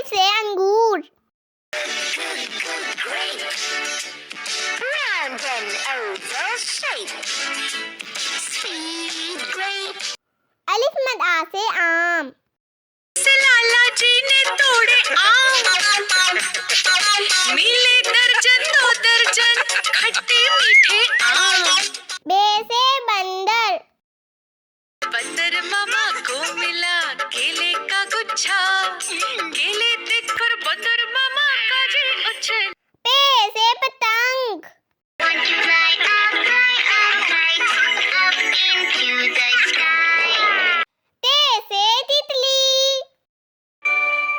अलिफ से अंगूर। Round and oval shape. Sweet grape. अलिफ मद आ से आम। से लाला जी ने तोड़े आम, मिले दर्जन दो दर्जन खट्टे मीठे आम। बे से बंदर। बंदर मामा को मिला केले का गुच्छा, केले देखकर बंदर मामा का जी उछल। पे से पतंग। Want to fly up into the sky. ते से तितली।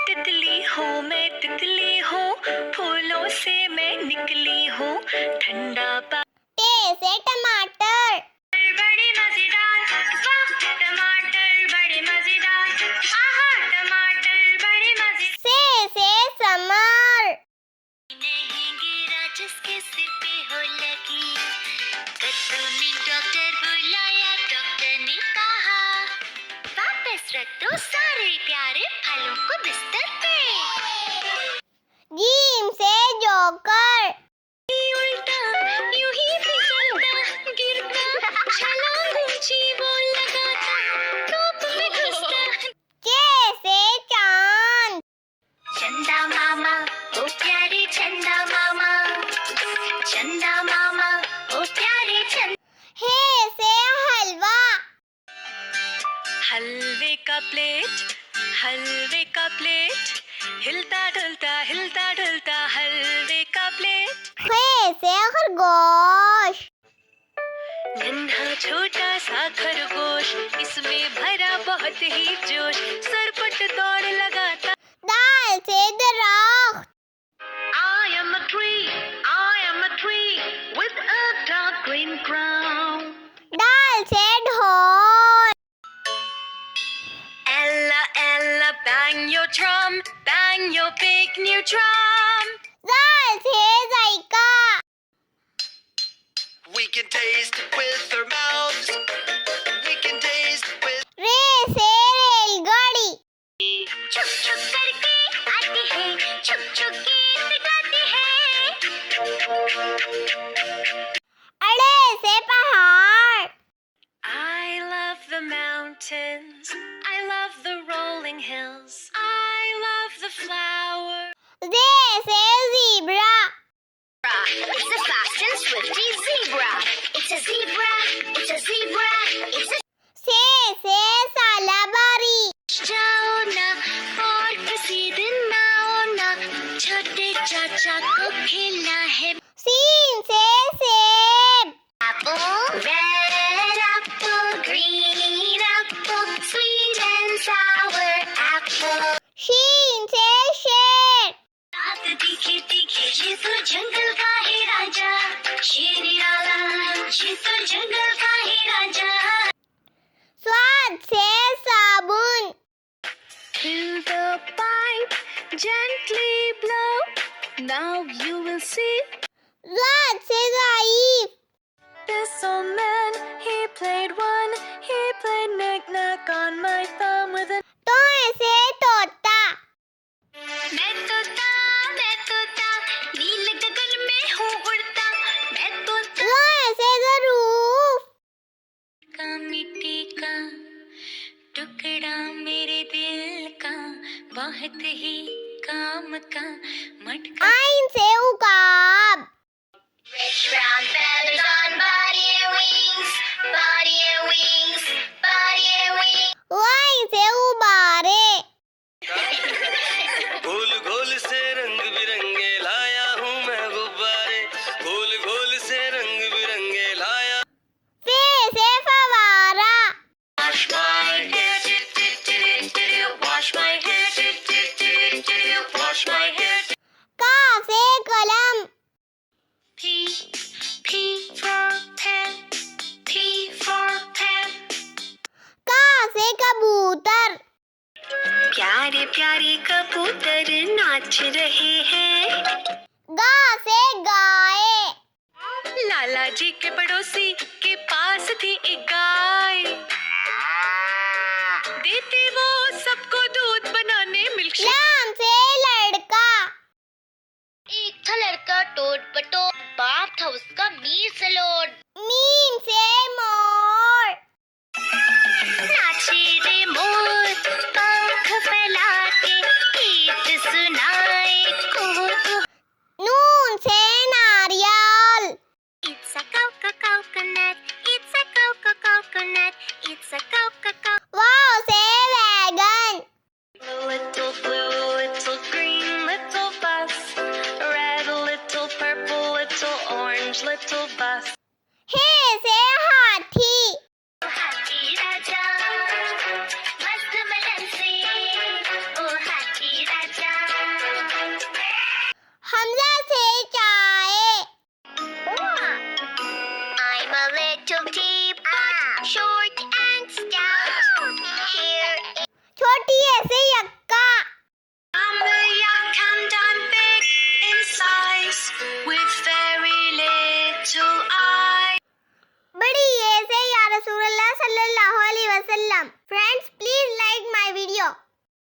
तितली हूँ मैं, तितली हूँ, फूलों से मैं निकली हूँ, ठंडा पा। ते से टमाटर। बड़े मजेदार, वाह टमाटर बड़े मजेदार, आहा टमाटर बड़े मजेदार। से समर। नहीं गिरा जिसके सिर पे हो लगी, कद्दू ने डॉक्टर बुलाया, डॉक्टर ने कहा वापस रख दो सारे प्यारे फलों को बिस्तर पे। जीम से जोकर। उल्टा यूं ही फिसलता गिरता, छलांग ऊंची वो लगाता, धूप में घुसता। चे से चांद। चंदा मामा ओ प्यारे चंदा मामा, चंदा मामा ओ प्यारे चंदा। हे से हलवा। हलवे का प्लेट, हलवे का प्लेट, हिलता ढुलता हलवे का प्लेट। खे से खरगोश। नन्हा छोटा सा खरगोश, इसमें भरा बहुत ही जोश, सरपट दौड़ लगाता। दाल से दरख्त। I am a tree with a dark green crown. दाल से ढोल। Ella, Ella, bang your drum, bang your big new drum. दाल से जायका। We can taste with our mouths. We can taste with. रे से रेलगाड़ी। छुक छुक करके आती है, छुक छुक गीत गाती है। अड़े से पहाड़। I love the mountains, I love the rolling hills, I love the flowers. जे से zebra. It's a fast and swifty zebra. It's a zebra. It's a zebra. It's a. से सालाबारी। जाओ ना और किसी दिन आओ ना, छोटे चाचा को खेलना है। सीन से सेब। Apple, red apple, green apple, sweet and sour apple. शीन से शेर। रात दिखे दिखे ये तो जंगल का है राजा, शेर निराला ये तो जंगल का है राजा। स्वाद से साबुन। Fill the pipe, gently blow, now you will see. स्वाद से ज़ाइफ। This old man, he played knick-knack on my thumb with a. तोय से तोता। मैं तोता नील गगन में हूँ उड़ता, मैं तोता ज़ोय से ज़रूफ। का मिट्टी का टुकड़ा मेरे दिल का, बहुत ही काम का मटका। आइन से उकाब। Rich brown feathers on body and wings, body and wings, body and wings. Wine से उबारे। गोल गोल से रंग बिरंगे लाया हूँ मैं गुब्बारे, गोल गोल से रंग बिरंगे लाया। फे से फवारा। Wash my hair, wash my hair, wash my hair. का से कलम। P for pen, P for pen. का से कबूतर। प्यारे प्यारे कबूतर नाच रहे हैं। गा से गाय। लाला जी के पड़ोसी के पास थी एक गाय, देती वो सबको दूध बनाने मिल्कशेक। लाम से वसल्लम। फ्रेंड्स,